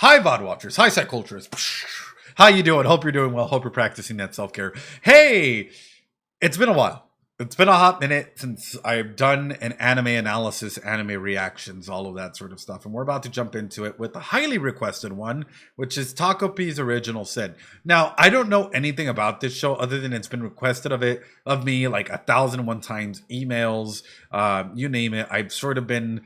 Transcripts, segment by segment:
Hi, Vod watchers. Hi, Psyculturists. How you doing? Hope you're doing well. Hope you're practicing that self-care. Hey, it's been a while. It's been a hot minute since I've done an anime analysis, anime reactions, all of that sort of stuff. And we're about to jump into it with the highly requested one, which is Takopi's Original Sin. Now, I don't know anything about this show other than it's been requested of me like 1,001 times, emails, you name it. I've sort of been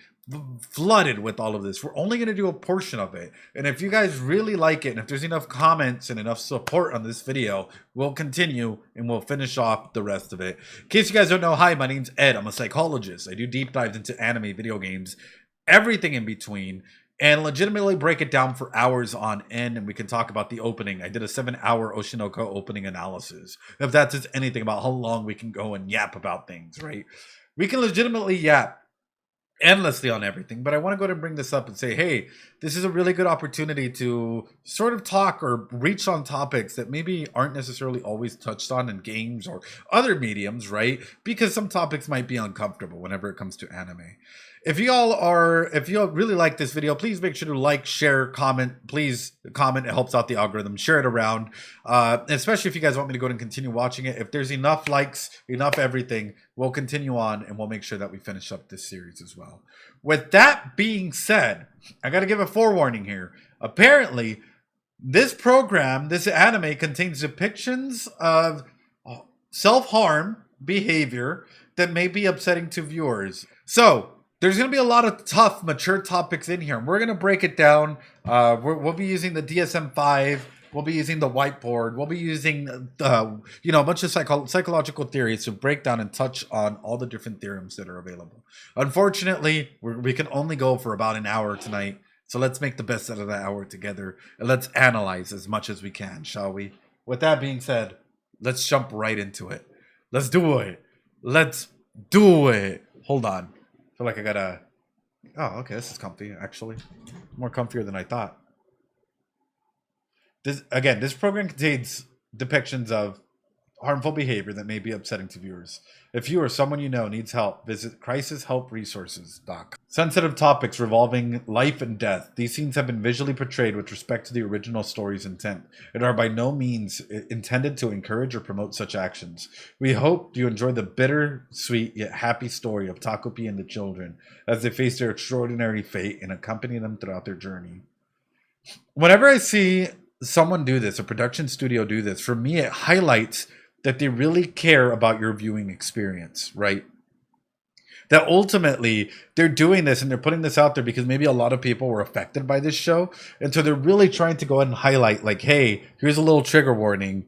flooded with all of this. We're only going to do a portion of it, and if you guys really like it and if there's enough comments and enough support on this video, we'll continue and we'll finish off the rest of it. In case you guys don't know, hi, my name's Ed. I'm a psychologist. I do deep dives into anime, video games, everything in between, and legitimately break it down for hours on end. And we can talk about the opening. I did a 7-hour Oshinoko opening analysis, if that says anything about how long we can go and yap about things, right? We can legitimately yap endlessly on everything, but I want to go ahead and bring this up and say, hey, this is a really good opportunity to sort of talk or reach on topics that maybe aren't necessarily always touched on in games or other mediums, right? Because some topics might be uncomfortable whenever it comes to anime. If you really like this video, please make sure to like, share, comment. Please comment. It helps out the algorithm. Share it around, especially if you guys want me to go ahead and continue watching it. If there's enough likes, enough everything, we'll continue on and we'll make sure that we finish up this series as well. With that being said, I got to give a forewarning here. Apparently, this program, this anime, contains depictions of self-harm behavior that may be upsetting to viewers. So, there's going to be a lot of tough, mature topics in here. We're going to break it down. We'll be using the DSM-5. We'll be using the whiteboard. We'll be using, a bunch of psychological theories to break down and touch on all the different theorems that are available. Unfortunately, we can only go for about an hour tonight. So let's make the best out of that hour together. And let's analyze as much as we can, shall we? With that being said, let's jump right into it. Let's do it. Let's do it. Hold on. I feel like I gotta... Oh, okay, this is comfy, actually. More comfier than I thought. This program contains depictions of harmful behavior that may be upsetting to viewers. If you or someone you know needs help, visit crisishelpresources.com. Sensitive topics revolving life and death. These scenes have been visually portrayed with respect to the original story's intent and are by no means intended to encourage or promote such actions. We hope you enjoy the bitter-sweet yet happy story of Takopi and the children as they face their extraordinary fate and accompany them throughout their journey. Whenever I see someone do this, a production studio do this, for me it highlights that they really care about your viewing experience, right? That ultimately they're doing this and they're putting this out there because maybe a lot of people were affected by this show. And so they're really trying to go ahead and highlight, like, hey, here's a little trigger warning.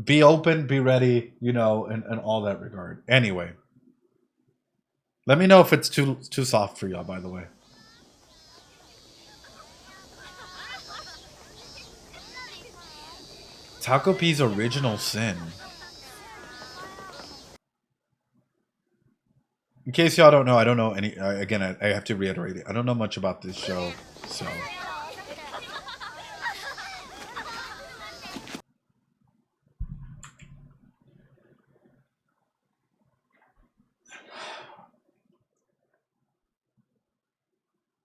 Be open, be ready, and all that regard. Anyway, let me know if it's too soft for y'all, by the way. Takopi's Original Sin. In case y'all don't know, I don't know any. Again, I have to reiterate it. I don't know much about this show, so.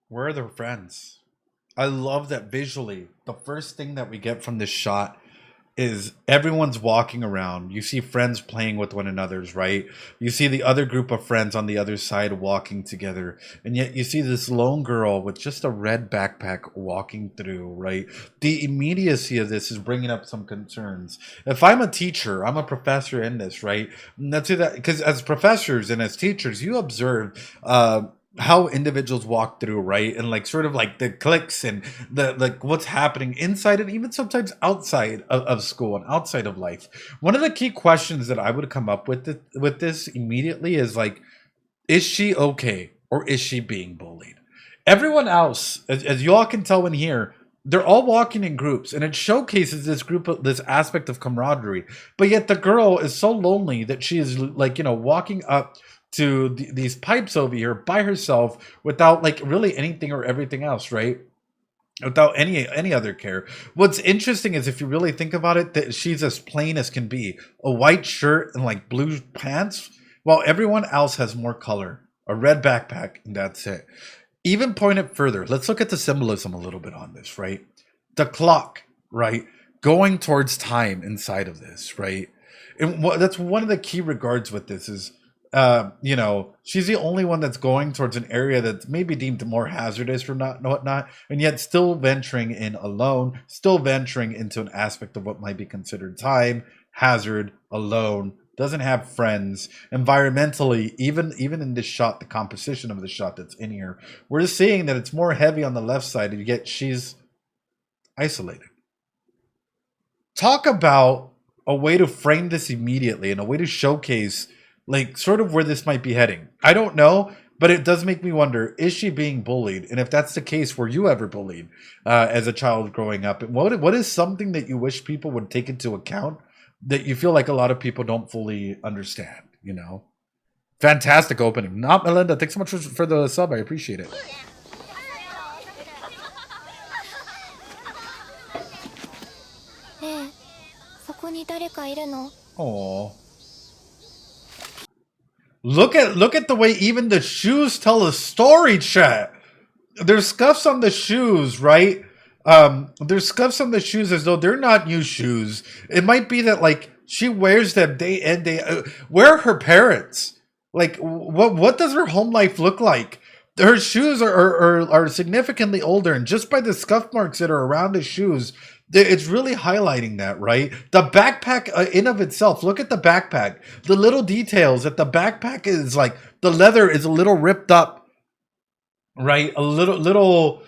Where are their friends? I love that visually. The first thing that we get from this shot is everyone's walking around. You see friends playing with one another's, right? You see the other group of friends on the other side walking together. And yet you see this lone girl with just a red backpack walking through, right? The immediacy of this is bringing up some concerns. If I'm a teacher, I'm a professor in this, right? And that's it, because as professors and as teachers, you observe how individuals walk through, right? And like sort of like the cliques and the what's happening inside and even sometimes outside of school and outside of life. One of the key questions that I would come up with this immediately is like, is she okay or is she being bullied? Everyone else, as you all can tell in here, they're all walking in groups, and it showcases this aspect of camaraderie. But yet the girl is so lonely that she is like, walking up to these pipes over here by herself without like really anything or everything else, right? Without any other care. What's interesting is if you really think about it, that she's as plain as can be. A white shirt and like blue pants, while everyone else has more color. A red backpack, and that's it. even point it further. Let's look at the symbolism a little bit on this, right? The clock, right? Going towards time inside of this, right? And that's one of the key regards with this is, she's the only one that's going towards an area that's maybe deemed more hazardous or not, whatnot, and yet still venturing in alone, still venturing into an aspect of what might be considered time, hazard, alone, doesn't have friends. Environmentally, even in this shot, the composition of the shot that's in here, we're just seeing that it's more heavy on the left side, and yet she's isolated. Talk about a way to frame this immediately and a way to showcase like sort of where this might be heading. I don't know, but it does make me wonder, is she being bullied? And if that's the case, were you ever bullied as a child growing up? And what is something that you wish people would take into account that you feel like a lot of people don't fully understand, Fantastic opening. Not Melinda, thanks so much for the sub. I appreciate it. Oh. Look at the way even the shoes tell a story, chat. There's scuffs on the shoes, right? There's scuffs on the shoes as though they're not new shoes. It might be that like she wears them day and day. Where are her parents? Like, what does her home life look like? Her shoes are significantly older, and just by the scuff marks that are around the shoes, it's really highlighting that, right? The backpack in of itself, look at the backpack. The little details that the backpack is like, the leather is a little ripped up, right? A little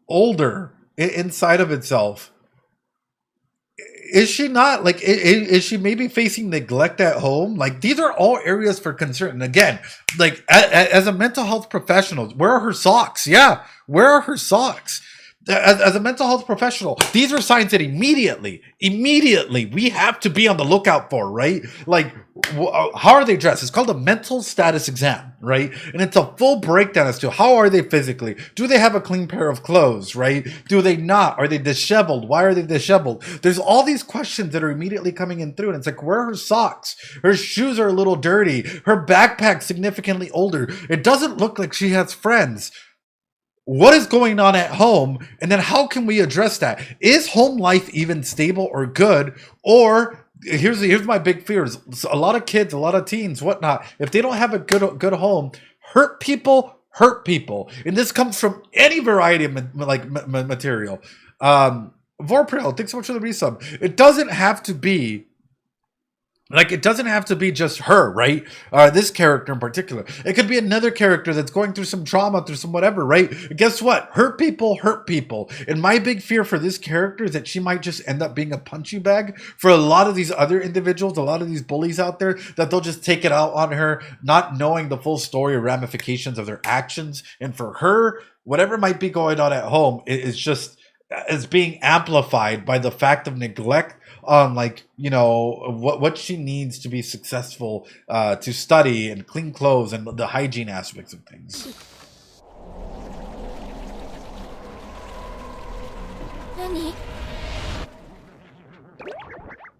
older inside of itself. Is she not like, is she maybe facing neglect at home? Like, these are all areas for concern. And again, like as a mental health professional, where are her socks? Yeah, where are her socks? As a mental health professional, these are signs that immediately we have to be on the lookout for, right? Like, how are they dressed? It's called a mental status exam, right? And it's a full breakdown as to how are they physically? Do they have a clean pair of clothes, right? Do they not? Are they disheveled? Why are they disheveled? There's all these questions that are immediately coming in through, and it's like, where are her socks? Her shoes are a little dirty. Her backpack's significantly older. It doesn't look like she has friends. What is going on at home? And then how can we address that? Is home life even stable or good? Or here's my big fears. A lot of kids, a lot of teens, whatnot, if they don't have a good home, hurt people. And this comes from any variety of material. Vorpril, thanks so much for the resub. It doesn't have to be just her, right? This character in particular. It could be another character that's going through some trauma, through some whatever, right? Guess what? Hurt people. And my big fear for this character is that she might just end up being a punching bag for a lot of these other individuals, a lot of these bullies out there, that they'll just take it out on her, not knowing the full story or ramifications of their actions. And for her, whatever might be going on at home is being amplified by the fact of neglect on what she needs to be successful, to study and clean clothes and the hygiene aspects of things.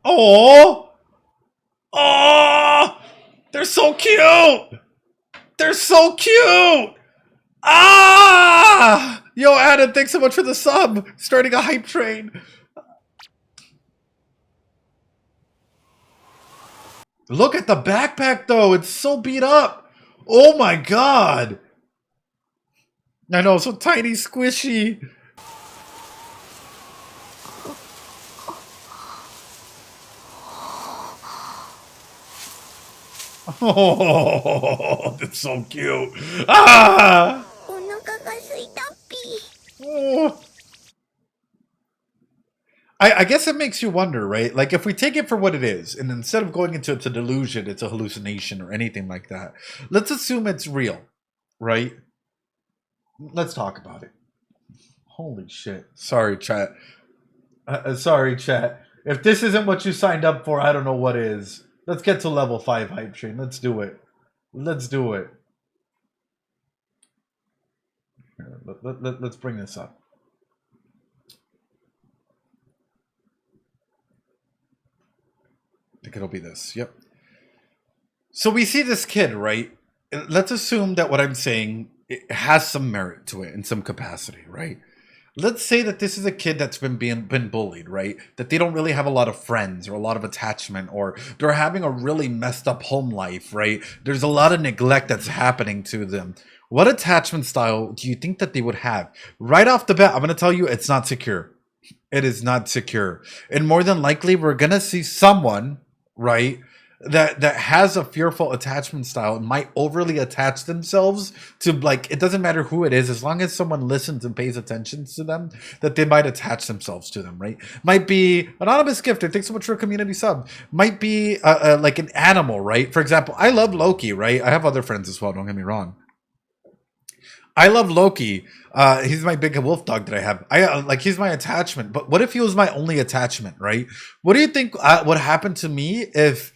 Oh, they're so cute. Yo, Adam, thanks so much for the sub. Starting a hype train. Look at the backpack, though. It's so beat up. Oh, my God. I know, so tiny, squishy. Oh, that's so cute. Oh. I guess it makes you wonder, right? Like, if we take it for what it is, and instead of going into it's a delusion, it's a hallucination or anything like that, let's assume it's real, right? Let's talk about it. Holy shit. Sorry, chat. Sorry, chat. If this isn't what you signed up for, I don't know what is. Let's get to level 5 hype train. Let's do it. Let's bring this up. I think it'll be this. Yep. So we see this kid, right? Let's assume that what I'm saying it has some merit to it in some capacity, right? Let's say that this is a kid that's been bullied, right? That they don't really have a lot of friends or a lot of attachment, or they're having a really messed up home life, right? There's a lot of neglect that's happening to them. What attachment style do you think that they would have? Right off the bat, I'm going to tell you it's not secure. It is not secure. And more than likely, we're going to see someone, right, that has a fearful attachment style and might overly attach themselves to, like, it doesn't matter who it is, as long as someone listens and pays attention to them, that they might attach themselves to them, right? Might be anonymous gifter, thanks so much for a community sub. Might be like an animal, right? For example, I love Loki, right? I have other friends as well, don't get me wrong. I love Loki. He's my big wolf dog that I have. I like, he's my attachment. But what if he was my only attachment, right? What do you think would happen to me if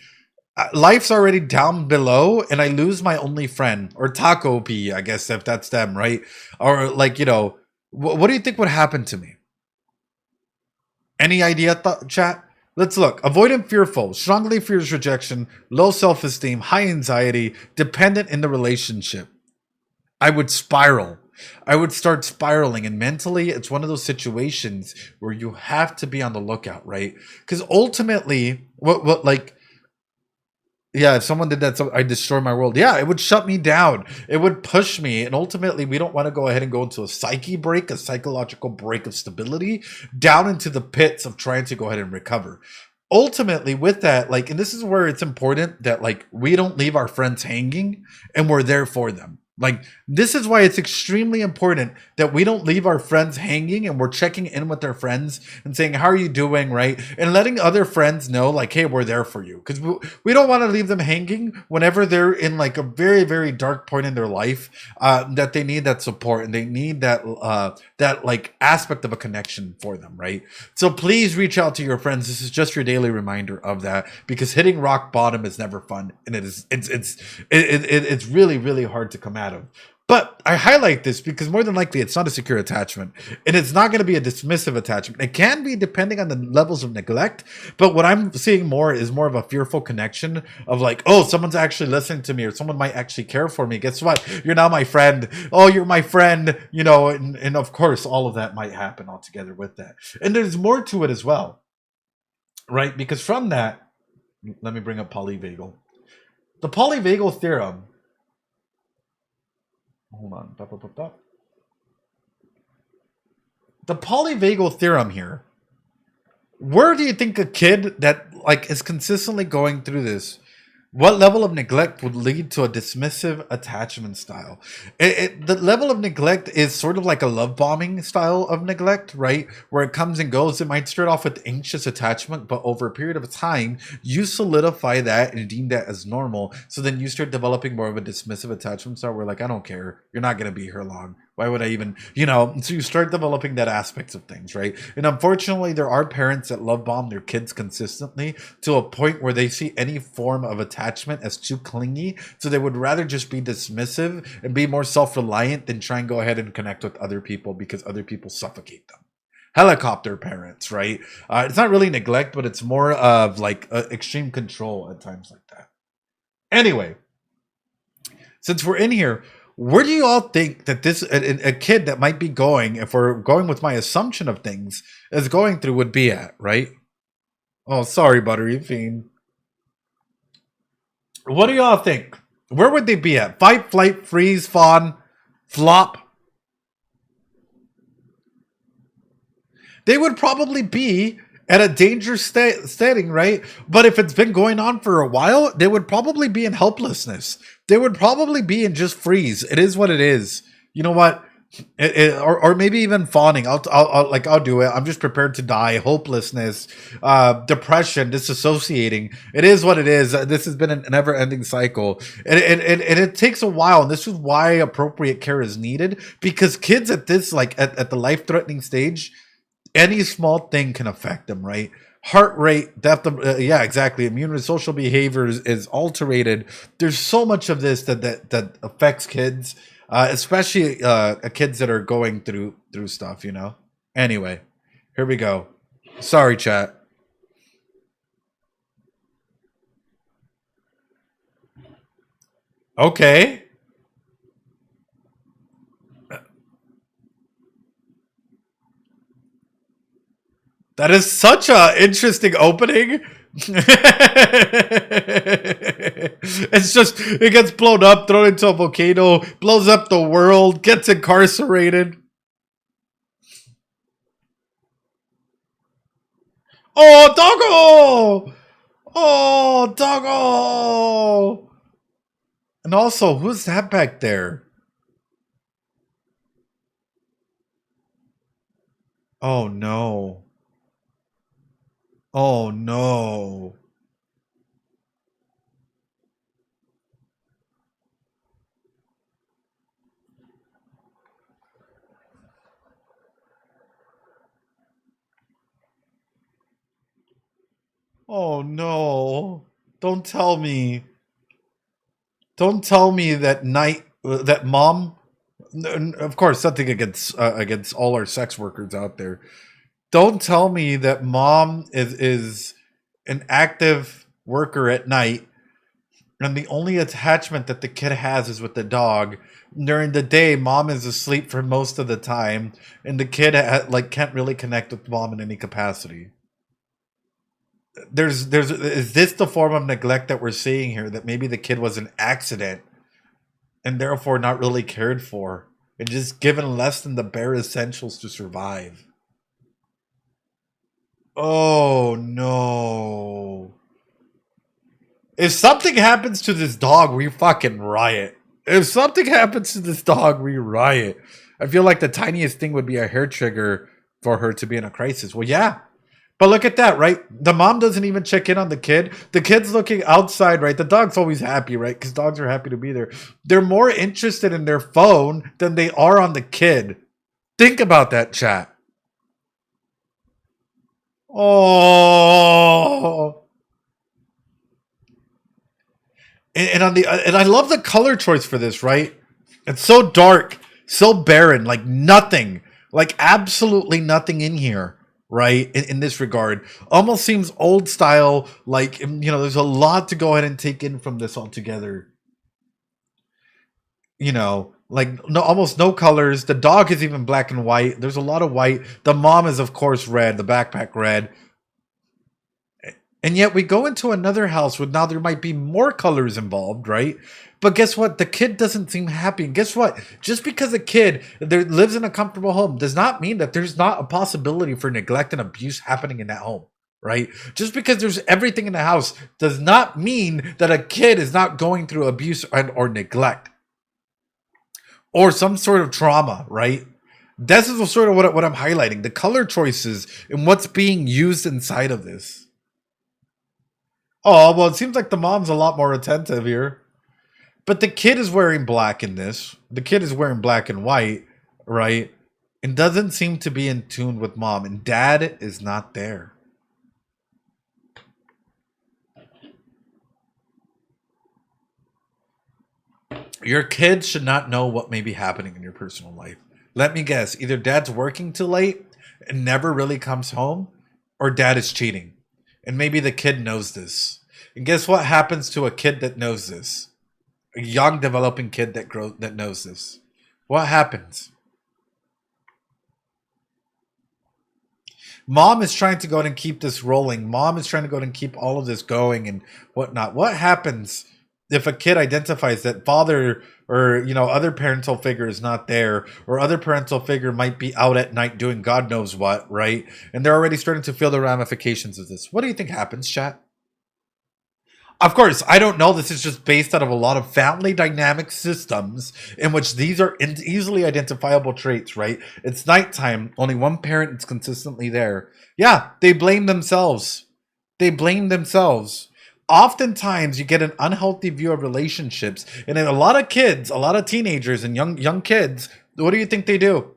life's already down below and I lose my only friend, or Takopi, I guess, if that's them, right? Or like, what do you think would happen to me? Any idea, chat? Let's look. Avoidant, fearful, strongly fears rejection, low self-esteem, high anxiety, dependent in the relationship. I would spiral. I would start spiraling, and mentally, it's one of those situations where you have to be on the lookout, right? Because ultimately, yeah, if someone did that, so I destroy my world. Yeah, it would shut me down. It would push me, and ultimately, we don't want to go ahead and go into a psyche break, a psychological break of stability, down into the pits of trying to go ahead and recover. Ultimately, with that, like, and this is where it's important that, like, we don't leave our friends hanging, and we're there for them. Like, this is why it's extremely important that we don't leave our friends hanging, and we're checking in with their friends and saying, how are you doing, right? And letting other friends know, like, hey, we're there for you. Because we don't want to leave them hanging whenever they're in, like, a very, very dark point in their life, that they need that support, and they need that like aspect of a connection for them, right? So please reach out to your friends. This is just your daily reminder of that, because hitting rock bottom is never fun, and it's really, really hard to come out of. But I highlight this because more than likely it's not a secure attachment, and it's not going to be a dismissive attachment. It can be, depending on the levels of neglect, but what I'm seeing more is more of a fearful connection of, like, oh, someone's actually listening to me, or someone might actually care for me. Guess what? You're now my friend. Oh, you're my friend, and of course all of that might happen altogether with that. And there's more to it as well, right? Because from that, let me bring up polyvagal. The polyvagal theorem. Hold on. The polyvagal theorem here. Where do you think a kid that, like, is consistently going through this, what level of neglect would lead to a dismissive attachment style? The level of neglect is sort of like a love bombing style of neglect, right? Where it comes and goes. It might start off with anxious attachment, but over a period of time, you solidify that and deem that as normal. So then you start developing more of a dismissive attachment style where, like, I don't care. You're not going to be here long. Why would I even, so you start developing that aspects of things, right? And unfortunately, there are parents that love bomb their kids consistently to a point where they see any form of attachment as too clingy. So they would rather just be dismissive and be more self-reliant than try and go ahead and connect with other people, because other people suffocate them. Helicopter parents, right? It's not really neglect, but it's more of like extreme control at times like that. Anyway, since we're in here, where do you all think that this a kid that might be going, if we're going with my assumption of things, is going through would be at, right? Oh, sorry, Buttery Fiend. What do y'all think? Where would they be at? Fight, flight, freeze, fawn, flop? They would probably be at a dangerous setting, right? But if it's been going on for a while, they would probably be in helplessness. They would probably be in just freeze. It is what it is. You know what? Or maybe even fawning. I'll do it. I'm just prepared to die. Hopelessness, depression, disassociating. It is what it is. This has been a never-ending cycle, and it takes a while. And this is why appropriate care is needed, because kids at this, like, at the life-threatening stage, any small thing can affect them, right? Heart rate, depth of, yeah, exactly. Immune and social behavior is alterated. There's so much of this that affects kids, especially kids that are going through stuff, Anyway, here we go. Sorry, chat. Okay. That is such a interesting opening. It's just, it gets blown up, thrown into a volcano, blows up the world, gets incarcerated. Oh, doggo! Oh, doggo! And also, who's that back there? Oh no. Oh no. Oh no. Don't tell me. Don't tell me that that mom, of course, something against all our sex workers out there. Don't tell me that mom is an active worker at night, and the only attachment that the kid has is with the dog. During the day, mom is asleep for most of the time, and the kid like can't really connect with mom in any capacity. There's is this the form of neglect that we're seeing here? That maybe the kid was an accident and therefore not really cared for, and just given less than the bare essentials to survive. Oh no. If something happens to this dog, we fucking riot. If something happens to this dog, we riot. I feel like the tiniest thing would be a hair trigger for her to be in a crisis. Well, yeah. But look at that, right? The mom doesn't even check in on the kid. The kid's looking outside, right? The dog's always happy, right? Because dogs are happy to be there. They're more interested in their phone than they are on the kid. Think about that, chat. Oh. And I love the color choice for this, right? It's so dark, so barren, like nothing, like absolutely nothing in here, right? In this regard, almost seems old style. Like, there's a lot to go ahead and take in from this altogether. Like no, almost no colors. The dog is even black and white. There's a lot of white. The mom is of course red. The backpack red. And yet we go into another house where now there might be more colors involved, right? But guess what? The kid doesn't seem happy. And guess what? Just because a kid there lives in a comfortable home does not mean that there's not a possibility for neglect and abuse happening in that home, right? Just because there's everything in the house does not mean that a kid is not going through abuse or neglect or some sort of trauma, right? This is sort of what I'm highlighting, the color choices and what's being used inside of this. Oh, well, it seems like the mom's a lot more attentive here. But the kid is wearing black in this. The kid is wearing black and white, right? And doesn't seem to be in tune with mom. And dad is not there. Your kids should not know what may be happening in your personal life. Let me guess. Either dad's working too late and never really comes home, or dad is cheating. And maybe the kid knows this. And guess what happens to a kid that knows this? A young developing kid that knows this. What happens? Mom is trying to go and keep this rolling. Mom is trying to go and keep all of this going and whatnot. What happens if a kid identifies that father or other parental figure is not there, or other parental figure might be out at night doing God knows what, right? And they're already starting to feel the ramifications of this. What do you think happens, chat? Of course, I don't know. This is just based out of a lot of family dynamic systems in which these are easily identifiable traits, right? It's nighttime. Only one parent is consistently there. Yeah, they blame themselves. They blame themselves. Oftentimes, you get an unhealthy view of relationships. And in a lot of kids, a lot of teenagers and young kids, what do you think they do?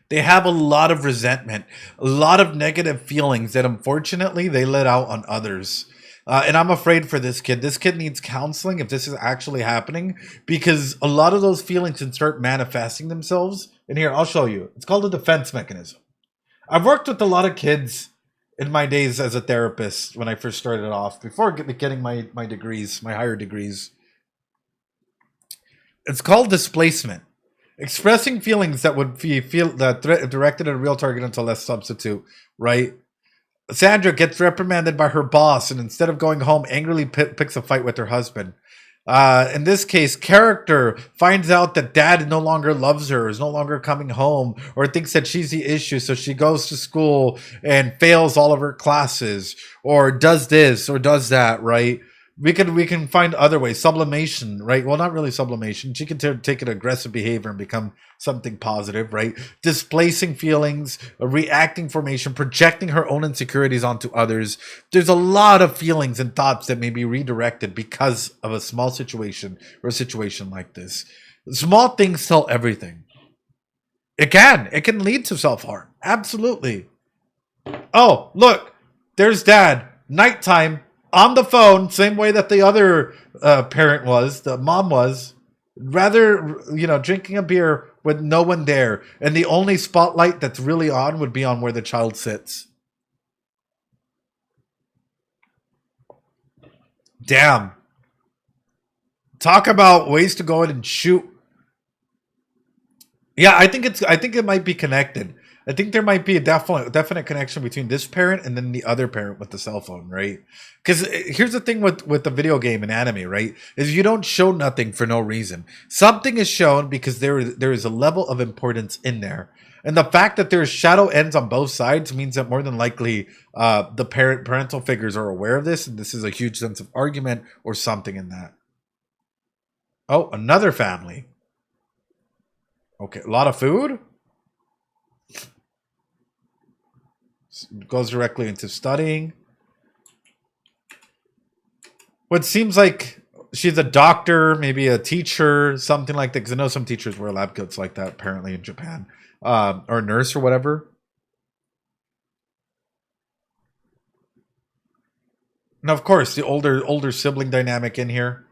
They have a lot of resentment, a lot of negative feelings that unfortunately they let out on others. And I'm afraid for this kid. This kid needs counseling if this is actually happening, because a lot of those feelings can start manifesting themselves. And here, I'll show you. It's called a defense mechanism. I've worked with a lot of kids in my days as a therapist when I first started off, before getting my degrees, my higher degrees. It's called displacement. Expressing feelings that would be directed at a real target until less substitute, right? Sandra gets reprimanded by her boss and instead of going home, angrily picks a fight with her husband. In this case, character finds out that dad no longer loves her, is no longer coming home, or thinks that she's the issue. So she goes to school and fails all of her classes, or does this or does that, right? We can find other ways. Sublimation, right? Well, not really sublimation. She can take an aggressive behavior and become something positive, right? Displacing feelings, a reacting formation, projecting her own insecurities onto others. There's a lot of feelings and thoughts that may be redirected because of a small situation or a situation like this. Small things tell everything. It can lead to self-harm. Absolutely. Oh, look, there's dad. Nighttime. On the phone, same way that the other parent was, the mom was, rather, drinking a beer with no one there. And the only spotlight that's really on would be on where the child sits. Damn. Talk about ways to go in and shoot. Yeah, I think it might be connected. I think there might be a definite connection between this parent and then the other parent with the cell phone, right? Because here's the thing with the video game and anime, right? Is you don't show nothing for no reason. Something is shown because there is a level of importance in there. And the fact that there's shadow ends on both sides means that more than likely the parental figures are aware of this, and this is a huge sense of argument or something in that. Oh, another family. Okay, a lot of food? Goes directly into studying. What seems like she's a doctor, maybe a teacher, something like that. Because I know some teachers wear lab coats like that, apparently in Japan, or a nurse or whatever. And of course, the older sibling dynamic in here.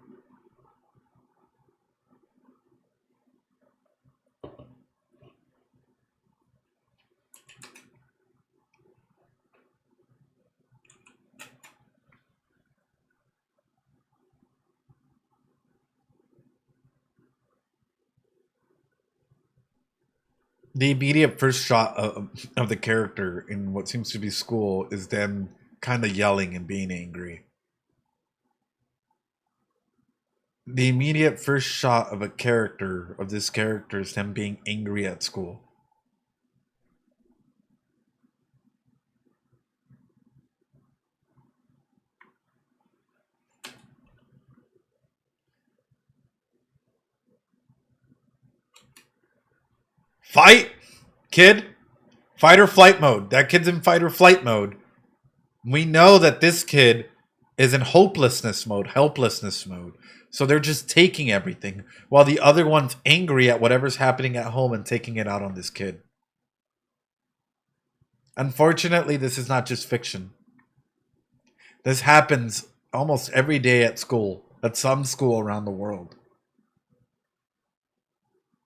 The immediate first shot of the character in what seems to be school is them kind of yelling and being angry. The immediate first shot of this character is them being angry at school. Fight, kid. Fight or flight mode. That kid's in fight or flight mode. We know that this kid is in hopelessness mode, helplessness mode. So they're just taking everything while the other one's angry at whatever's happening at home and taking it out on this kid. Unfortunately, this is not just fiction. This happens almost every day at school, at some school around the world.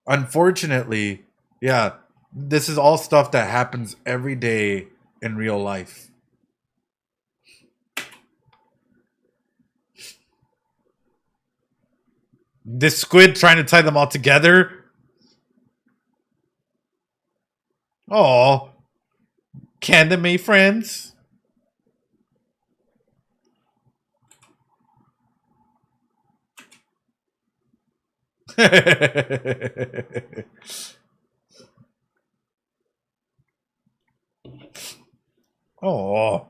Unfortunately, yeah, this is all stuff that happens every day in real life. This squid trying to tie them all together. Oh, can they be friends? Oh,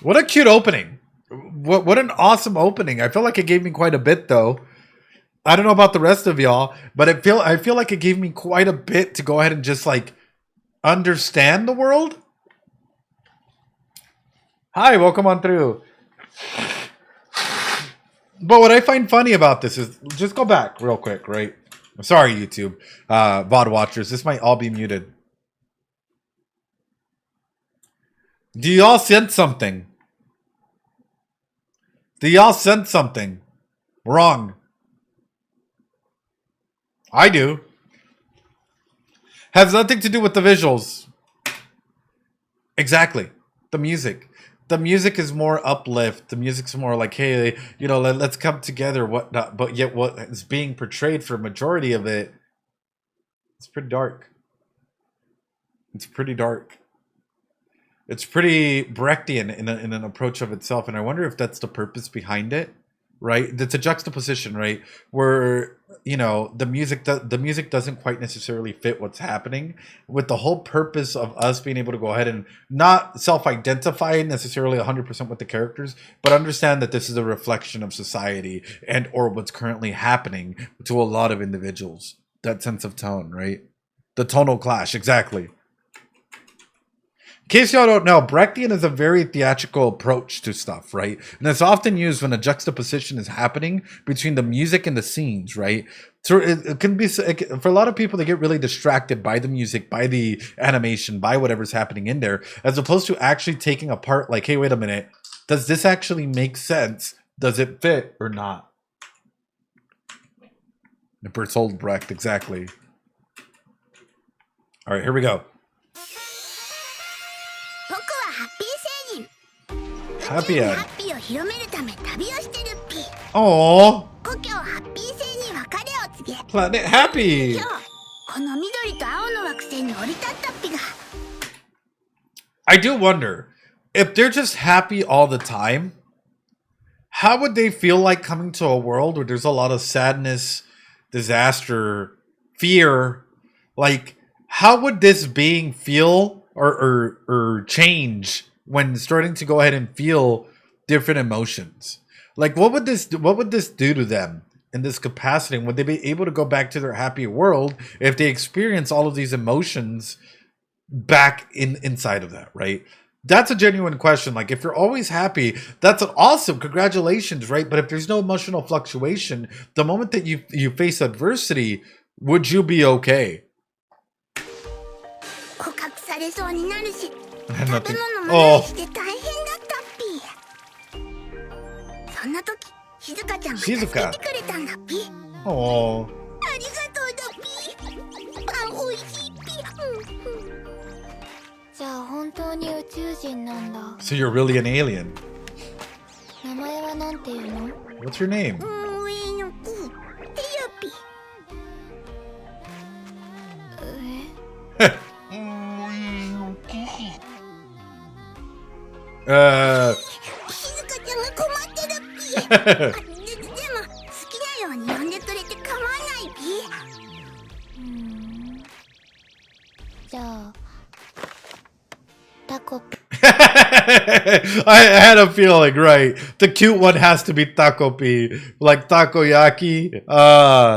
what a cute opening. What an awesome opening. I feel like it gave me quite a bit though. I don't know about the rest of y'all, but I feel like it gave me quite a bit to go ahead and just like understand the world. Hi, welcome on through. But what I find funny about this is just go back real quick, right? I'm sorry, YouTube, VOD watchers. This might all be muted. Do y'all sense something? Do y'all sense something? Wrong. I do. Has nothing to do with the visuals. Exactly. The music. The music is more uplift. The music's more like, hey, let's come together, whatnot. But yet what is being portrayed for a majority of it It's pretty dark. It's pretty dark. It's pretty Brechtian in an approach of itself, and I wonder if that's the purpose behind it, right? It's a juxtaposition, right? Where the music doesn't quite necessarily fit what's happening, with the whole purpose of us being able to go ahead and not self-identify necessarily 100% with the characters, but understand that this is a reflection of society and or what's currently happening to a lot of individuals. That sense of tone, right? The tonal clash, exactly. In case y'all don't know, Brechtian is a very theatrical approach to stuff, right? And it's often used when a juxtaposition is happening between the music and the scenes, right? So it can be, for a lot of people, they get really distracted by the music, by the animation, by whatever's happening in there, as opposed to actually taking apart, like, hey, wait a minute, does this actually make sense? Does it fit or not? The Bertolt Brecht, exactly. All right, here we go. Happy end. Oh. Planet Happy. I do wonder if they're just happy all the time. How would they feel like coming to a world where there's a lot of sadness, disaster, fear? Like, how would this being feel or change when starting to go ahead and feel different emotions? Like, what would this do to them in this capacity? Would they be able to go back to their happy world if they experience all of these emotions back inside of that, right? That's a genuine question. Like, if you're always happy, that's an awesome, congratulations, right? But if there's no emotional fluctuation, the moment that you face adversity, would you be okay? Nothing. Oh. Shizuka. Oh. So you're really an alien. What's your name? I had a feeling, right? The cute one has to be Takopi, like takoyaki.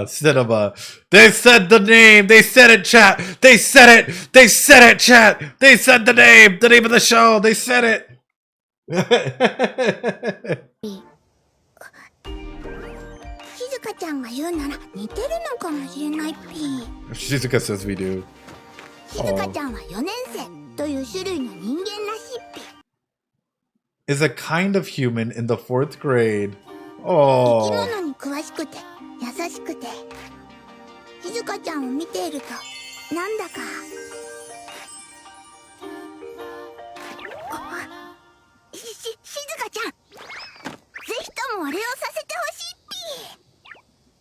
Cinema. They said the name. They said it, chat. They said it. They said it, chat. They said the name of the show. They said it. Shizuka says we do. Is a kind of human in the 4th grade. Oh.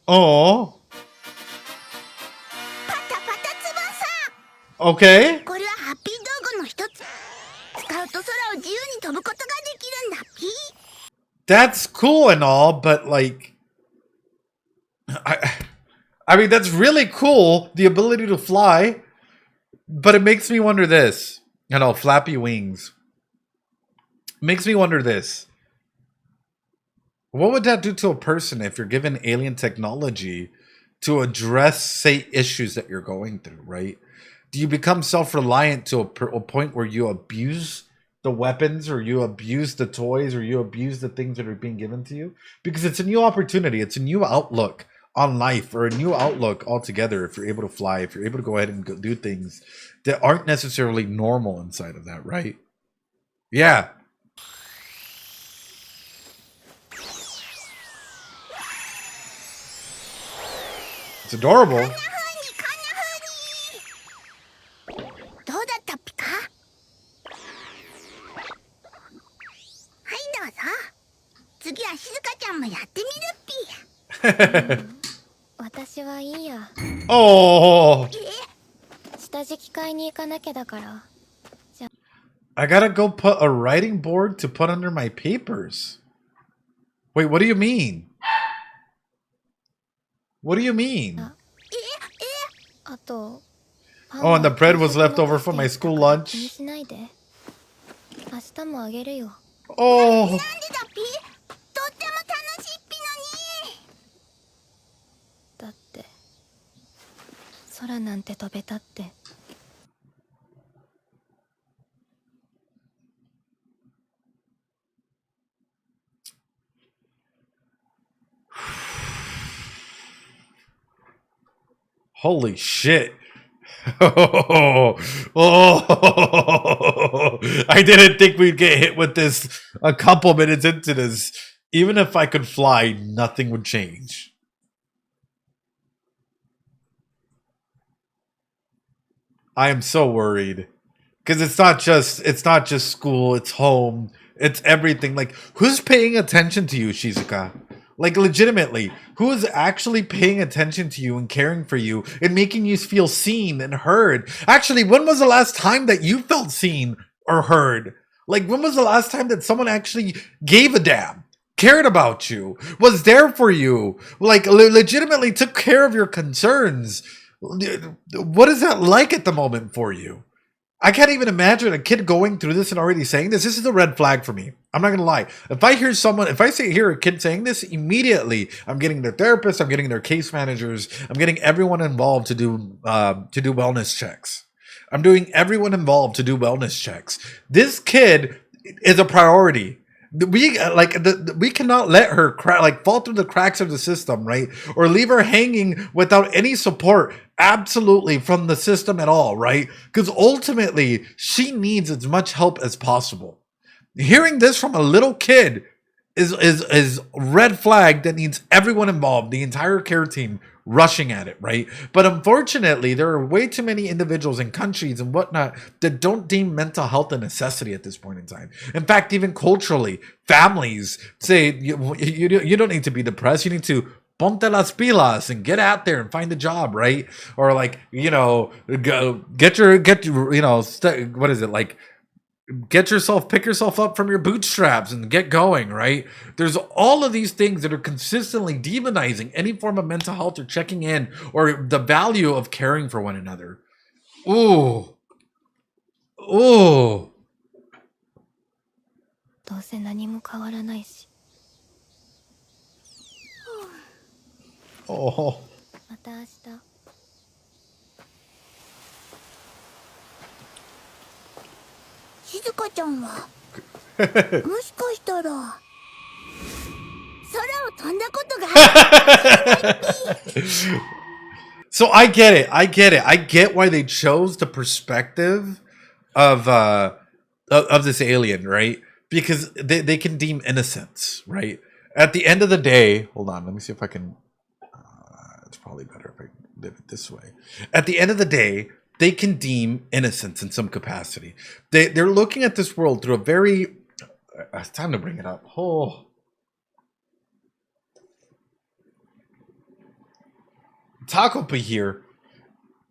Oh. Okay. That's cool and all, but like, I mean, that's really cool, the ability to fly, but it makes me wonder this. Flappy wings. Makes me wonder this. What would that do to a person if you're given alien technology to address, say, issues that you're going through, right? Do you become self-reliant to a point where you abuse the weapons, or you abuse the toys, or you abuse the things that are being given to you? Because it's a new opportunity. It's a new outlook on life, or a new outlook altogether if you're able to fly, if you're able to go ahead and do things that aren't necessarily normal inside of that, right? Yeah. It's adorable. Oh. I gotta go put a writing board to put under my papers. Wait, what do you mean? What do you mean? Oh, and the bread was left over from my school lunch. Oh. Holy shit. Oh, I didn't think we'd get hit with this a couple minutes into this. Even if I could fly, nothing would change. I am so worried. Because it's not just school, it's home, it's everything. Like, who's paying attention to you, Shizuka? Like, legitimately, who is actually paying attention to you and caring for you and making you feel seen and heard? Actually, when was the last time that you felt seen or heard? Like, when was the last time that someone actually gave a damn, cared about you, was there for you, like, legitimately took care of your concerns? What is that like at the moment for you? I can't even imagine a kid going through this and already saying this. This is a red flag for me. I'm not gonna lie. If I hear a kid saying this, immediately I'm getting their therapist, I'm getting their case managers, I'm getting everyone involved to do wellness checks. I'm doing everyone involved to do wellness checks. This kid is a priority. We cannot let her fall through the cracks of the system, right? Or leave her hanging without any support, absolutely, from the system at all, right? Because ultimately, she needs as much help as possible. Hearing this from a little kid is red flag that needs everyone involved, the entire care team, rushing at it, right? But unfortunately, there are way too many individuals and countries and whatnot that don't deem mental health a necessity at this point in time. In fact, even culturally, families say you don't need to be depressed. You need to ponte las pilas and get out there and find a job, right? Or like, pick yourself up from your bootstraps and get going, right? There's all of these things that are consistently demonizing any form of mental health or checking in or the value of caring for one another. Ooh. Oh. Oh. 静香ちゃんはもしかしたら空を飛んだことがある So I get it. I get why they chose the perspective of this alien, right? Because they can deem innocence, right? At the end of the day, hold on, let me see if I can. It's probably better if I live it this way. At the end of the day, they can deem innocence in some capacity. They're looking at this world through a very... it's time to bring it up. Oh. Takopi here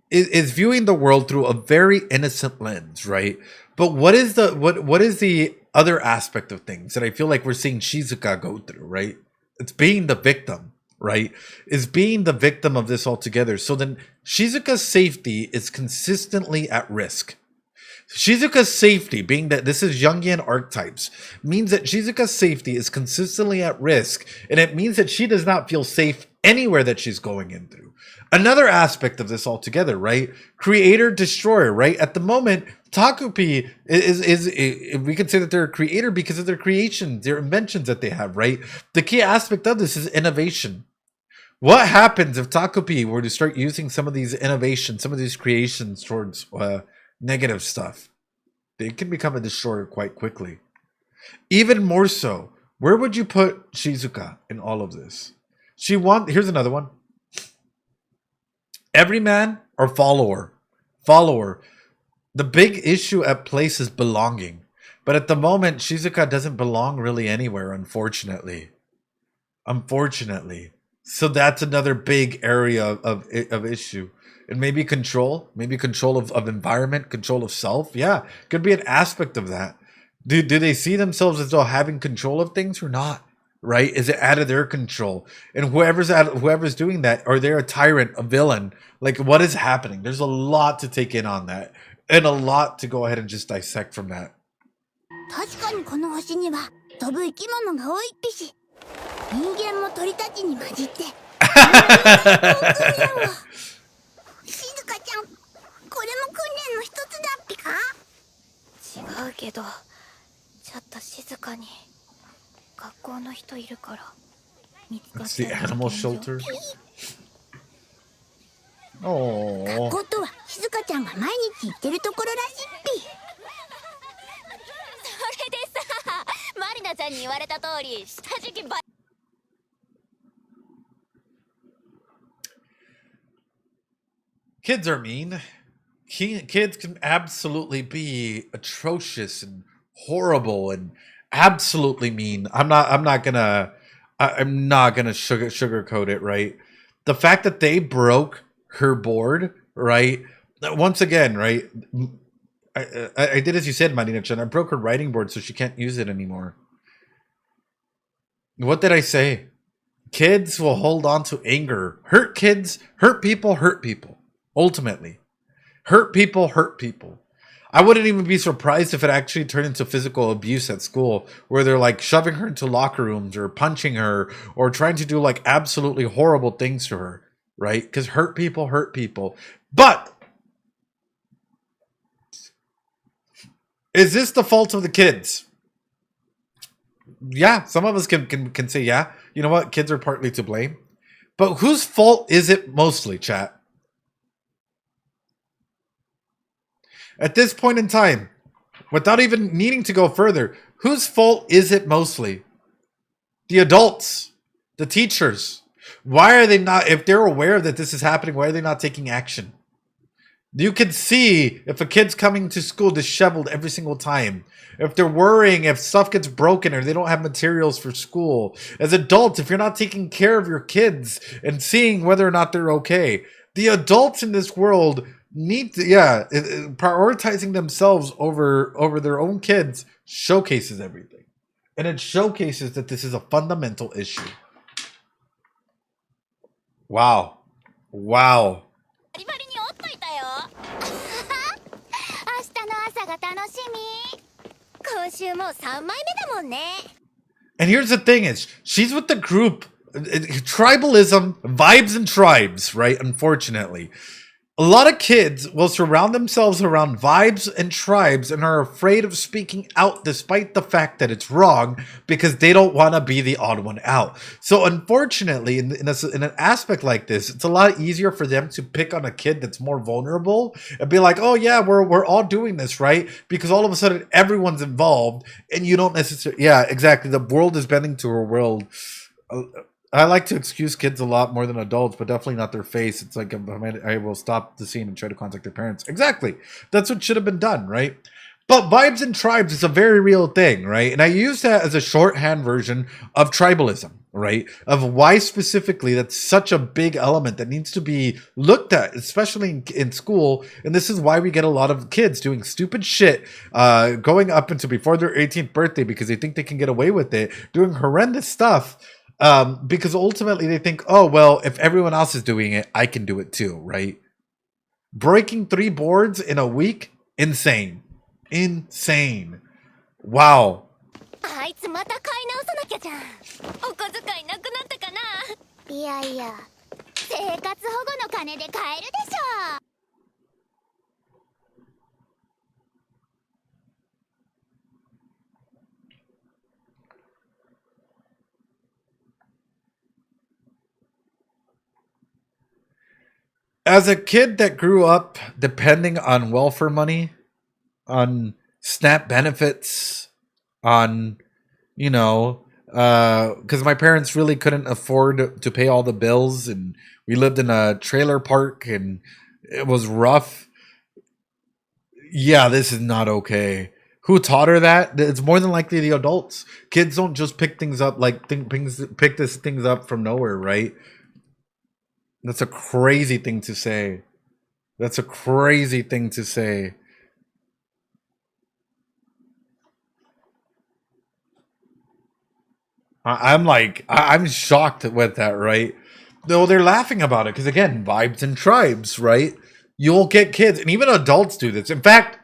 is viewing the world through a very innocent lens, right? But what is the other aspect of things that I feel like we're seeing Shizuka go through, right? It's being the victim, right? Is being the victim of this altogether. So then Shizuka's safety is consistently at risk. Shizuka's safety, being that this is Jungian archetypes, means that Shizuka's safety is consistently at risk, and it means that she does not feel safe anywhere that she's going in through. Another aspect of this altogether, right? Creator destroyer, right? At the moment, Takopi is we could say that they're a creator because of their creations, their inventions that they have, right? The key aspect of this is innovation. What happens if Takopi were to start using some of these innovations, some of these creations towards negative stuff? They can become a destroyer quite quickly. Even more so, where would you put Shizuka in all of this? Here's another one. Everyman or follower? Follower. The big issue at place is belonging. But at the moment, Shizuka doesn't belong really anywhere, unfortunately. Unfortunately. So that's another big area of issue. And maybe control of environment, control of self. Yeah, could be an aspect of that. Do they see themselves as though having control of things or not? Right? Is it out of their control? And whoever's doing that, are they a tyrant, a villain? Like, what is happening? There's a lot to take in on that, and a lot to go ahead and just dissect from that. 確かにこの星には飛ぶ生き物が多いっぴし、人間も鳥たちに混じって。静香ちゃん、これも訓練の一つだっぴか？違うけど、ちょっと静かに。学校の人いるから。It's the animal shelter. 学校とは静香ちゃんが毎日行ってるところらしいっぴ。それでさ、マリナちゃんに言われた通り、下敷きば。Kids are mean. Kids can absolutely be atrocious and horrible and absolutely mean. I'm not gonna sugarcoat it, right? The fact that they broke her board, right? Once again, right? I did as you said, Marina-chan. I broke her writing board so she can't use it anymore. What did I say? Kids will hold on to anger. Hurt kids, hurt people, hurt people. Ultimately. Hurt people, hurt people. I wouldn't even be surprised if it actually turned into physical abuse at school, where they're like shoving her into locker rooms or punching her or trying to do like absolutely horrible things to her, right? Because hurt people hurt people. But is this the fault of the kids? Yeah, some of us can say, yeah, you know what? Kids are partly to blame. But whose fault is it mostly, chat? At this point in time, without even needing to go further, whose fault is it mostly? The adults, the teachers. Why are they not, if they're aware that this is happening, why are they not taking action? You can see if a kid's coming to school disheveled every single time. If they're worrying if stuff gets broken or they don't have materials for school. As adults, if you're not taking care of your kids and seeing whether or not they're okay. The adults in this world need to, prioritizing themselves over their own kids showcases everything. And it showcases that this is a fundamental issue. Wow. Wow. 明日の朝が楽しみ。今週も3枚目だもんね。 And here's the thing is, she's with the group, tribalism, vibes and tribes, right? Unfortunately. A lot of kids will surround themselves around vibes and tribes and are afraid of speaking out despite the fact that it's wrong because they don't want to be the odd one out. So unfortunately, in an aspect like this, it's a lot easier for them to pick on a kid that's more vulnerable and be like, oh yeah, we're all doing this, right? Because all of a sudden everyone's involved and you don't necessarily, yeah, exactly. The world is bending to her world. I like to excuse kids a lot more than adults, but definitely not their face. It's like I will stop the scene and try to contact their parents. Exactly. That's what should have been done, right? But vibes and tribes is a very real thing, right? And I use that as a shorthand version of tribalism, right? Of why specifically that's such a big element that needs to be looked at, especially in school. And this is why we get a lot of kids doing stupid shit, going up into before their 18th birthday because they think they can get away with it, doing horrendous stuff. Because ultimately they think, oh, well, if everyone else is doing it, I can do it too, right? Breaking 3 boards in a week? Insane. Insane. Wow. あいつまた買い直さなきゃじゃん。お小遣いなくなったかな。いやいや、生活保護の金で買えるでしょ。As a kid that grew up depending on welfare money, on SNAP benefits, on, because my parents really couldn't afford to pay all the bills and we lived in a trailer park and it was rough. Yeah, this is not okay. Who taught her that? It's more than likely the adults. Kids don't just pick things up pick things up from nowhere, right? That's a crazy thing to say. That's a crazy thing to say. I'm shocked with that, right? Though they're laughing about it because, again, vibes and tribes, right? You'll get kids, and even adults do this. In fact,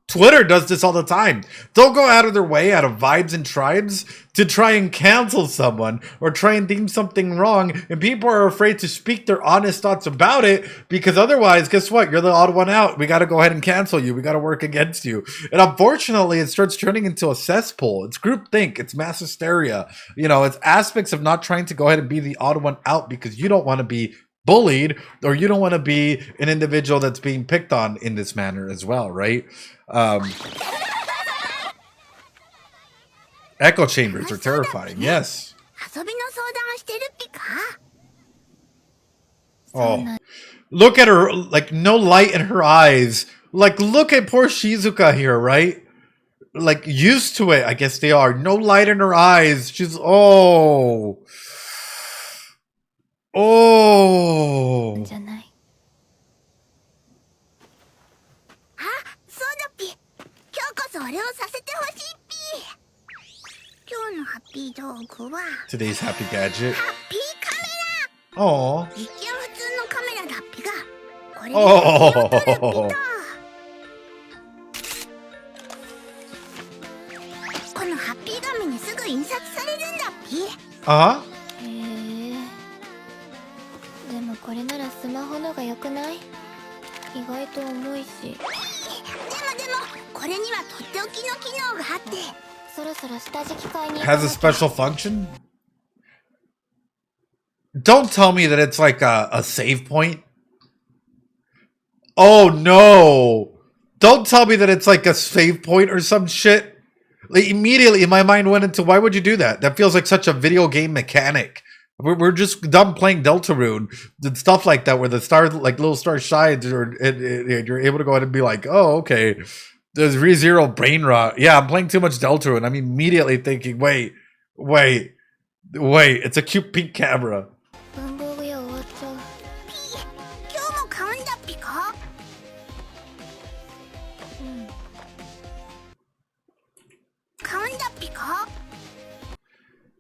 Twitter does this all the time. They'll go out of their way, out of vibes and tribes, to try and cancel someone or try and deem something wrong. And people are afraid to speak their honest thoughts about it because otherwise, guess what? You're the odd one out. We got to go ahead and cancel you. We got to work against you. And unfortunately, it starts turning into a cesspool. It's groupthink. It's mass hysteria. You know, it's aspects of not trying to go ahead and be the odd one out because you don't want to be bullied or you don't want to be an individual that's being picked on in this manner as well, right? Echo chambers are terrifying. Yes. Oh, look at her, like no light in her eyes. Like, look at poor Shizuka here, right? Like, used to it, I guess they are. No light in her eyes. She's, oh. Oh. Today's happy gadget. Oh. Oh. Uh-huh. でもこれならスマホのが良くない？意外と重いし。でもこれにはとっておきの機能があって、そろそろ下敷き買いに。Has a special function? Don't tell me that it's like a save point. Oh no! Don't tell me that it's like a save point or some shit. Like, immediately my mind went into, why would you do that? That feels like such a video game mechanic. We're just done playing Deltarune and stuff like that, where the star, like little star shines, or you're able to go ahead and be like, oh, okay, there's ReZero brain rot. Yeah, I'm playing too much Deltarune. I'm immediately thinking, wait, it's a cute pink camera.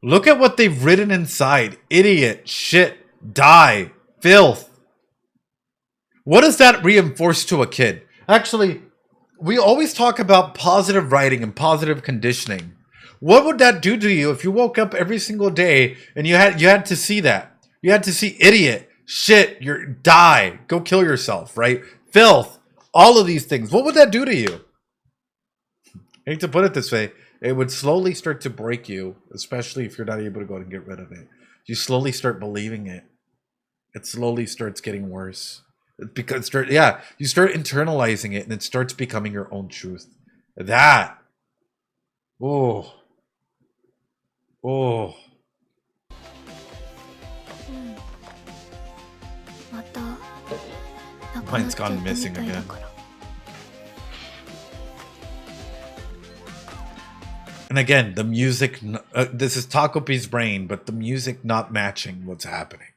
Look at what they've written inside. Idiot, shit, die, filth. What does that reinforce to a kid? Actually, we always talk about positive writing and positive conditioning. What would that do to you if you woke up every single day and you had to see that? You had to see idiot, shit, die, go kill yourself, right? Filth, all of these things. What would that do to you? I hate to put it this way. It would slowly start to break you, especially if you're not able to go and get rid of it. You slowly start believing it. It slowly starts getting worse. You start internalizing it, and it starts becoming your own truth. That. Oh. Mine's gone missing again. And again, the music, this is Takopi's brain, but the music not matching what's happening.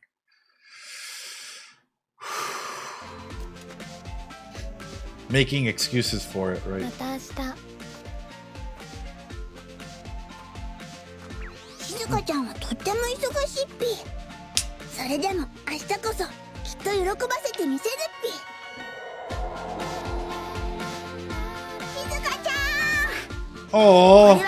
Making excuses for it, right? Oh.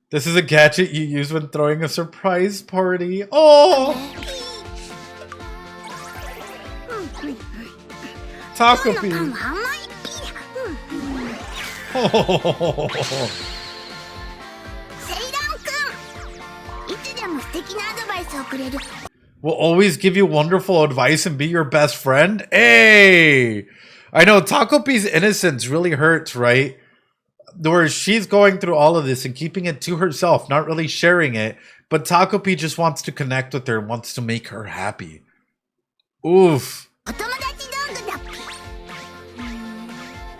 This is a gadget you use when throwing a surprise party. Oh. Takopi. Oh. Will always give you wonderful advice and be your best friend. Hey. I know Takopi's innocence really hurts, right? Where she's going through all of this and keeping it to herself, not really sharing it. But Takopi just wants to connect with her and wants to make her happy. Oof.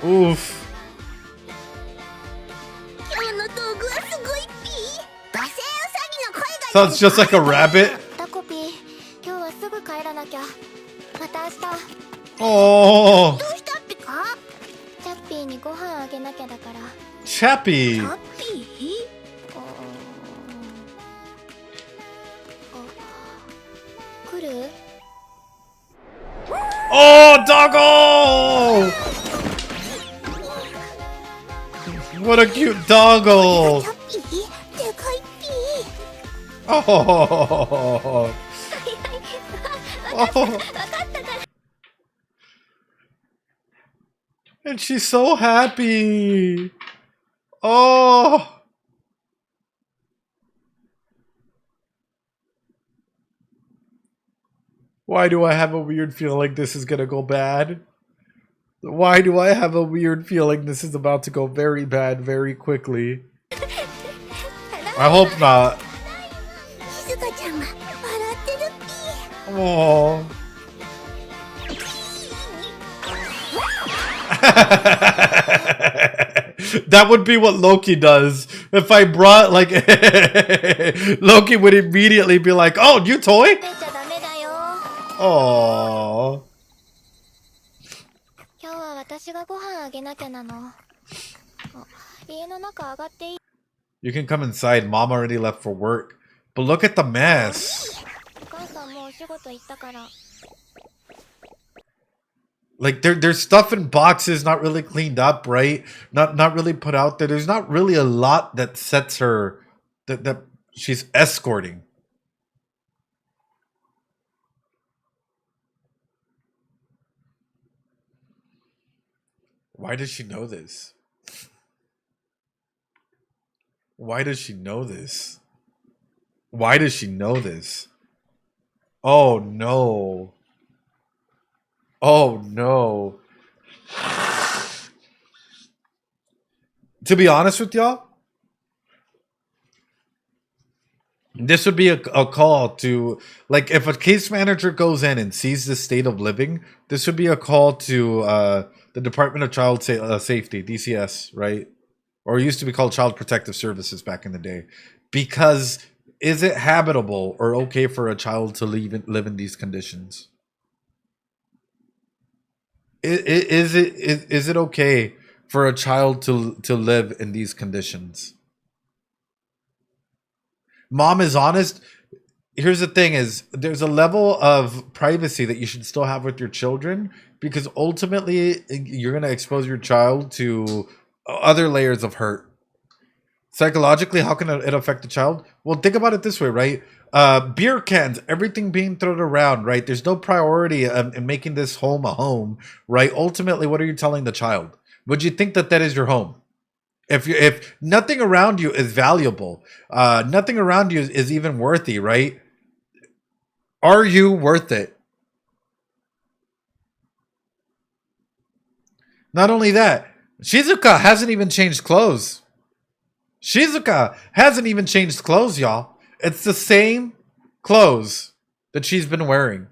Oof. Sounds just like a rabbit. Oh, どうしたっぴか？チャッピーにご飯あげなきゃだから。 Chappie. ハッピー？来る？ Oh, doggo! What a cute doggo! ハッピー？でかいっぴー。 Oh. Oh. And she's so happy. Oh. Why do I have a weird feeling this is gonna go bad? Why do I have a weird feeling this is about to go very bad very quickly? I hope not. 静香ちゃんが笑ってるっぴー。 Oh. That would be what Loki does. If I brought, like, Loki would immediately be like, "Oh, new toy?" 出ちゃダメだよ。 Oh. 今日は私がご飯あげなきゃなの。あ、家の中上がっていい？ You can come inside. Mom already left for work. But look at the mess. お母さんもうお仕事行ったから。 Like there's stuff in boxes not really cleaned up, right? Not really put out there. There's not really a lot that sets her that she's escorting. Why does she know this? Why does she know this? Why does she know this? Oh no. Oh no. To be honest with y'all, this would be a call to, like, if a case manager goes in and sees this state of living, this would be a call to the Department of Child Safety, DCS, right? Or it used to be called Child Protective Services back in the day. Because is it habitable or okay for a child to live in these conditions? Is it okay for a child to live in these conditions? Mom is honest. Here's the thing: is there's a level of privacy that you should still have with your children, because ultimately you're going to expose your child to other layers of hurt. Psychologically, how can it affect the child? Well, think about it this way, right? Beer cans, everything being thrown around, right? There's no priority in making this home a home, right? Ultimately, what are you telling the child? Would you think that is your home? If nothing around you is valuable, nothing around you is even worthy, right? Are you worth it? Not only that, Shizuka hasn't even changed clothes. Shizuka hasn't even changed clothes, y'all. It's the same clothes that she's been wearing.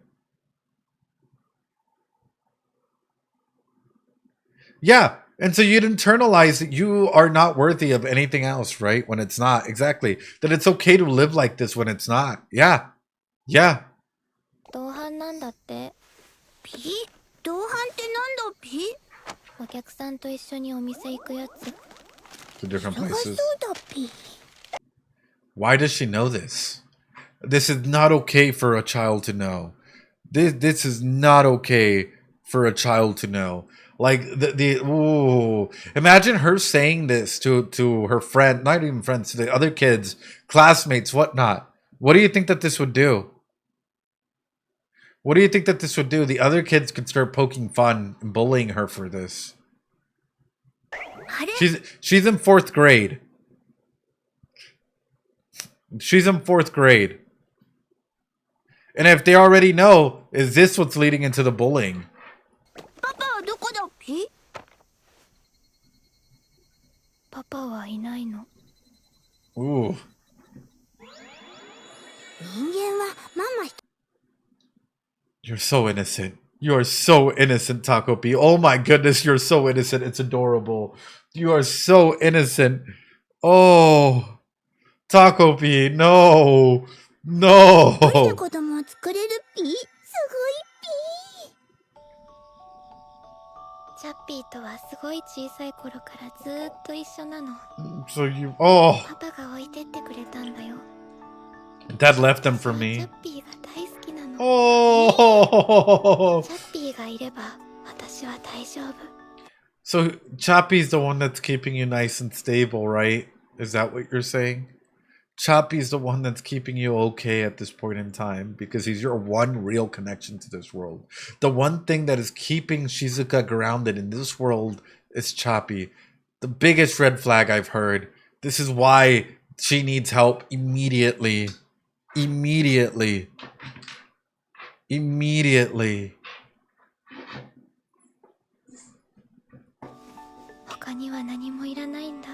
Yeah, and so you'd internalize that you are not worthy of anything else, right? When it's not. Exactly. That it's okay to live like this when it's not. Yeah. Yeah. 同伴なんだって。ぴ？同伴ってなんだぴ？お客さんと一緒にお店行くやつ。 To different そりゃ places. そうだぴ。 Why does she know this? This is not okay for a child to know. This is not okay for a child to know. Like ooh. Imagine her saying this to her friend, not even friends, to the other kids, classmates, whatnot. What do you think that this would do? What do you think that this would do? The other kids could start poking fun and bullying her for this. She's in 4th grade. She's in 4th grade. And if they already know, is this what's leading into the bullying? パパはどこだぴ？パパはいないの。 Ooh. 人間はママ。 You're so innocent. You are so innocent, Takopi. Oh my goodness, you're so innocent. It's adorable. You are so innocent. Oh, Takopi, no. こんな No. 子供を作れるぴ？すごいぴ。チャッピーとはすごい小さい頃からずーっと一緒なの。 So you... Oh, パパが置いてってくれたんだよ。 Dad left them for チャ me. ッピーが大好きなの。 Oh! チャッピーがいれば私は大丈夫。 So Choppy's the one that's keeping you nice and stable, right? Is that what you're saying? Choppy's the one that's keeping you okay at this point in time because he's your one real connection to this world. The one thing that is keeping Shizuka grounded in this world is Choppy. The biggest red flag I've heard. This is why she needs help immediately. Immediately. Immediately. 他には何もいらないんだ。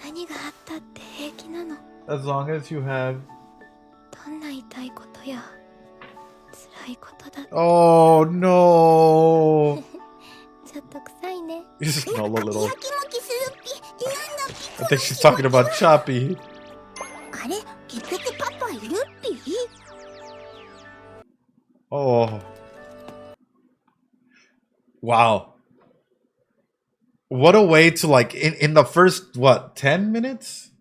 何があったって平気なの。 As long as you have... どんな痛いことや辛いことだって。 Oh no! ちょっと臭いね。 You smell a little... やきもきするっぴ。なんだっぴ。 I think she's talking about Choppy. あれ結局パパいるっぴ。 Oh. Wow. What a way to, like, in the first, what, 10 minutes?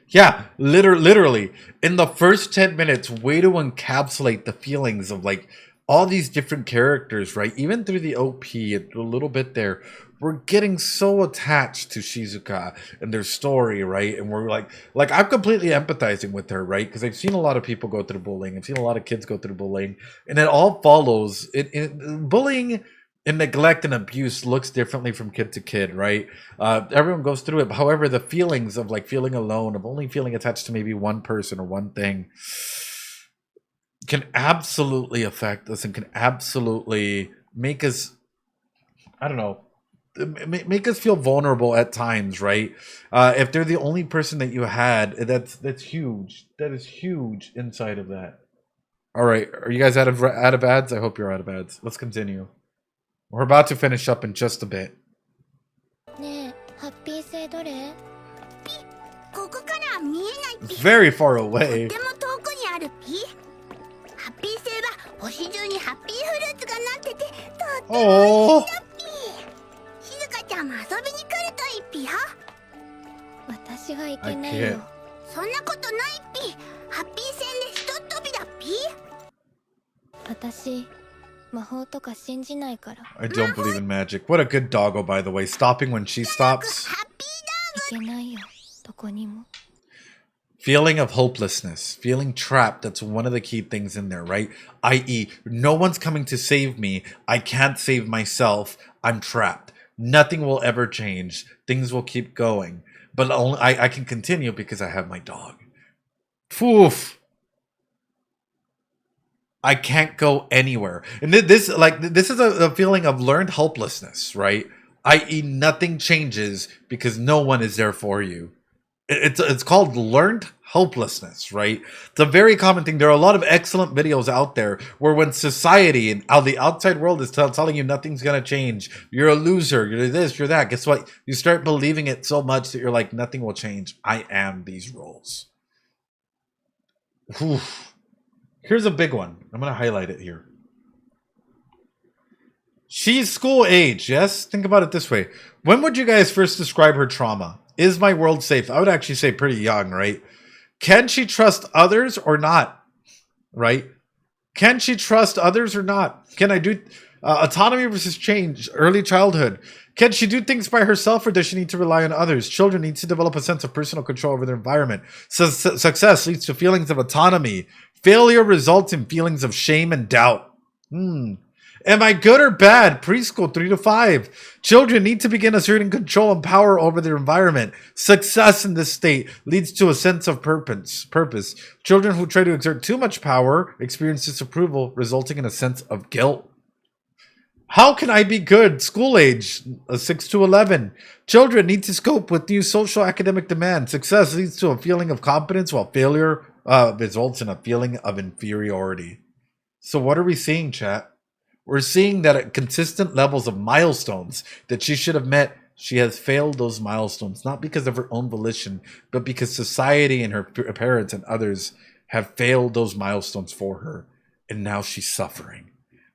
Yeah, literally. In the first 10 minutes, way to encapsulate the feelings of, like, all these different characters, right? Even through the OP, a little bit there, we're getting so attached to Shizuka and their story, right? And we're like I'm completely empathizing with her, right? Because I've seen a lot of people go through bullying. I've seen a lot of kids go through bullying. And it all follows. Bullying and neglect and abuse looks differently from kid to kid, right? Everyone goes through it. However, the feelings of, like, feeling alone, of only feeling attached to maybe one person or one thing can absolutely affect us and can absolutely make us, I don't know, make us feel vulnerable at times, right? If they're the only person that you had, that's huge. That is huge inside of that. All right, are you guys out of ads? I hope you're out of ads. Let's continue. We're about to finish up in just a bit. ねえ、ハッピー星どれ？ここからは見えないっぴ。 Very far と away. っても遠くにあるっぴ。ハッピー星は星中にハッピーフルーツがなってて、とっても美味しいOh. だっぴ。しずかちゃんも遊びに来るといいっぴよ。私は行けない I よ can't.。そんなことないっぴ。ハッピー星でひとっ飛びだっぴ。私、魔法とか信じないから。 I don't believe in magic. What a good doggo, by the way. Stopping when she stops. ハッピー行けないよ、どこにも。 Feeling of hopelessness, feeling trapped. That's one of the key things in there, right? I.e., no one's coming to save me. I can't save myself. I'm trapped. Nothing will ever change. Things will keep going. But only I can continue because I have my dog. Poof. I can't go anywhere. And this is a feeling of learned helplessness, right? I.e., nothing changes because no one is there for you. It's called learned helplessness, right? It's a very common thing. There are a lot of excellent videos out there where when society and the outside world is telling you nothing's going to change, you're a loser, you're this, you're that, guess what? You start believing it so much that you're like, nothing will change. I am these roles. Whew. Here's a big one. I'm going to highlight it here. She's school age, yes? Think about it this way. When would you guys first describe her trauma? Is my world safe? I would actually say pretty young, right? Can she trust others or not? Right? Can she trust others or not? Can I do autonomy versus change? Early childhood. Can she do things by herself or does she need to rely on others? Children need to develop a sense of personal control over their environment. Success leads to feelings of autonomy. Failure results in feelings of shame and doubt. Am I good or bad? Preschool 3 to 5. Children need to begin asserting control and power over their environment. Success in this state leads to a sense of purpose. Children who try to exert too much power experience disapproval, resulting in a sense of guilt. How can I be good? School age 6 to 11. Children need to cope with new social academic demands. Success leads to a feeling of competence, while failure results in a feeling of inferiority. So what are we seeing, chat? We're seeing that at consistent levels of milestones that she should have met, she has failed those milestones, not because of her own volition, but because society and her parents and others have failed those milestones for her. And now she's suffering.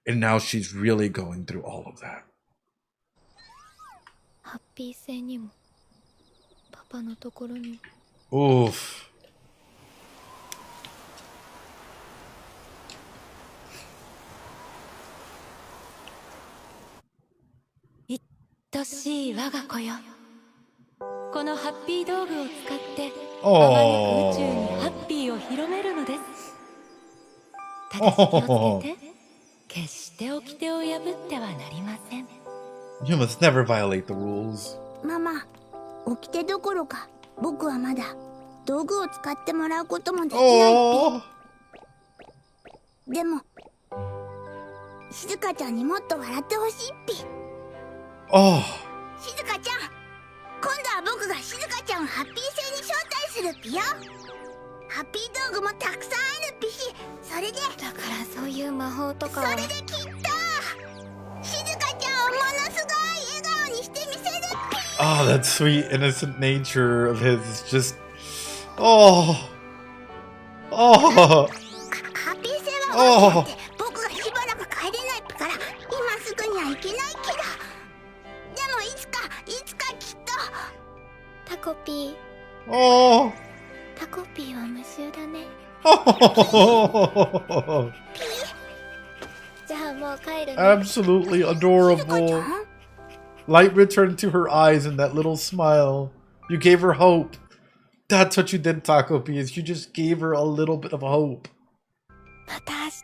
And now she's really going through all of that. ハッピー星にもパパのところにも Oof. 愛しい我が子よ。このハッピー道具を使っておーあまねく宇宙にハッピーを広めるのです。ただし気をつけて、決して掟を破ってはなりません。 You must never violate the rules. ママ、掟どころか僕はまだ道具を使ってもらうこともできないっ Oh. ぴ。でも静香ちゃんにもっと笑ってほしいっぴ。 Oh. 静香ちゃん、今度は僕が静香ちゃんをハッピー星に招待するっぴよ。ハッピー道具もたくさんあるっぴし、それでだからそういう魔法とかはそれできっと静香ちゃんをものすごい笑顔にしてみせるっぴ。 Oh, that sweet, innocent nature of his is just. Oh. Oh. ハッピー星は終わっちゃって僕がしばらく帰れないっぴから今すぐには行けないけど、でもいつかきっと。タコピー Oh. タコピーは無臭だね。 Oh. じゃあもう帰るね。 Absolutely 静香ちゃ adorable. ん、 Light returned to her eyes and that little smile. You gave her hope. That's what you did, Takopi, is you just gave her a little bit of hope. また明日。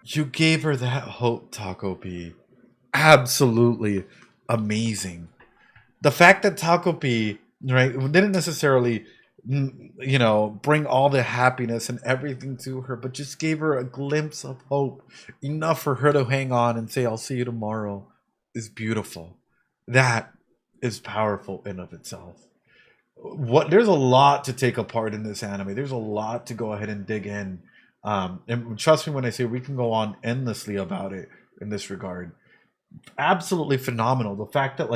You gave her that hope, Takopi. Absolutely amazing. The fact that Takopi, right, didn't necessarily, bring all the happiness and everything to her, but just gave her a glimpse of hope, enough for her to hang on and say, I'll see you tomorrow, is beautiful. That is powerful in of itself. There's a lot to take apart in this anime. There's a lot to go ahead and dig in. And trust me when I say we can go on endlessly about it in this regard. Absolutely phenomenal. The fact that,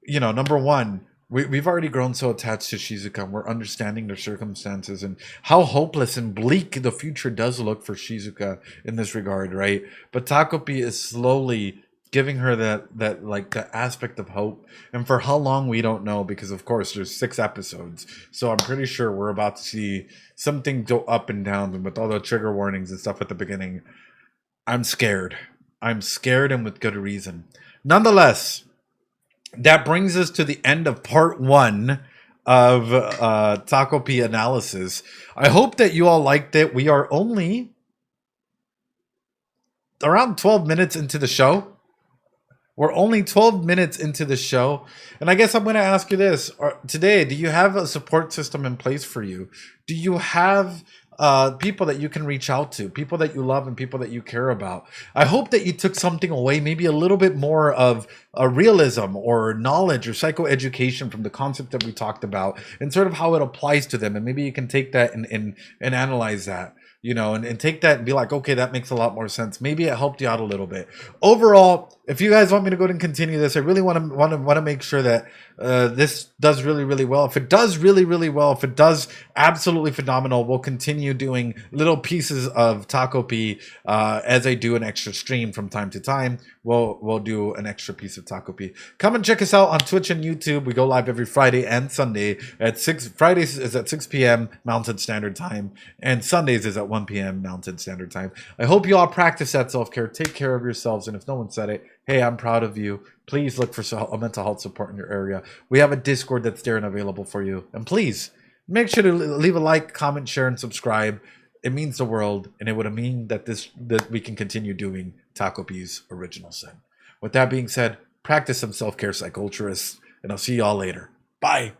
number one, we've already grown so attached to Shizuka, and we're understanding their circumstances and how hopeless and bleak the future does look for Shizuka in this regard, right? But Takopi is slowly giving her that aspect of hope, and for how long we don't know, because of course there's 6 episodes, so I'm pretty sure we're about to see something go up and down. And with all the trigger warnings and stuff at the beginning, I'm scared, and with good reason. Nonetheless, that brings us to the end of part 1 of Takopi analysis. I hope that you all liked it. We are only around 12 minutes into the show. We're only 12 minutes into the show. And I guess I'm going to ask you this. Today, do you have a support system in place for you? Do you have people that you can reach out to, people that you love and people that you care about? I hope that you took something away, maybe a little bit more of a realism or knowledge or psychoeducation from the concept that we talked about and sort of how it applies to them. And maybe you can take that and analyze that. And take that and be like, okay, that makes a lot more sense. Maybe it helped you out a little bit. Overall, if you guys want me to go ahead and continue this, I really want to make sure that this does really, really well. If it does really, really well, if it does absolutely phenomenal, we'll continue doing little pieces of Takopi as I do an extra stream from time to time. We'll do an extra piece of Takopi. Come and check us out on Twitch and YouTube. We go live every Friday and Sunday at 6. Fridays is at 6 p.m. Mountain Standard Time, and Sundays is at 1 p.m. Mountain Standard Time. I hope you all practice that self-care. Take care of yourselves, and if no one said it, hey, I'm proud of you. Please look for a mental health support in your area. We have a Discord that's there and available for you. And please make sure to leave a like, comment, share, and subscribe. It means the world, and it would mean that we can continue doing Takopi's Original Sin. With that being said, practice some self-care, Psyculturists, and I'll see you all later. Bye.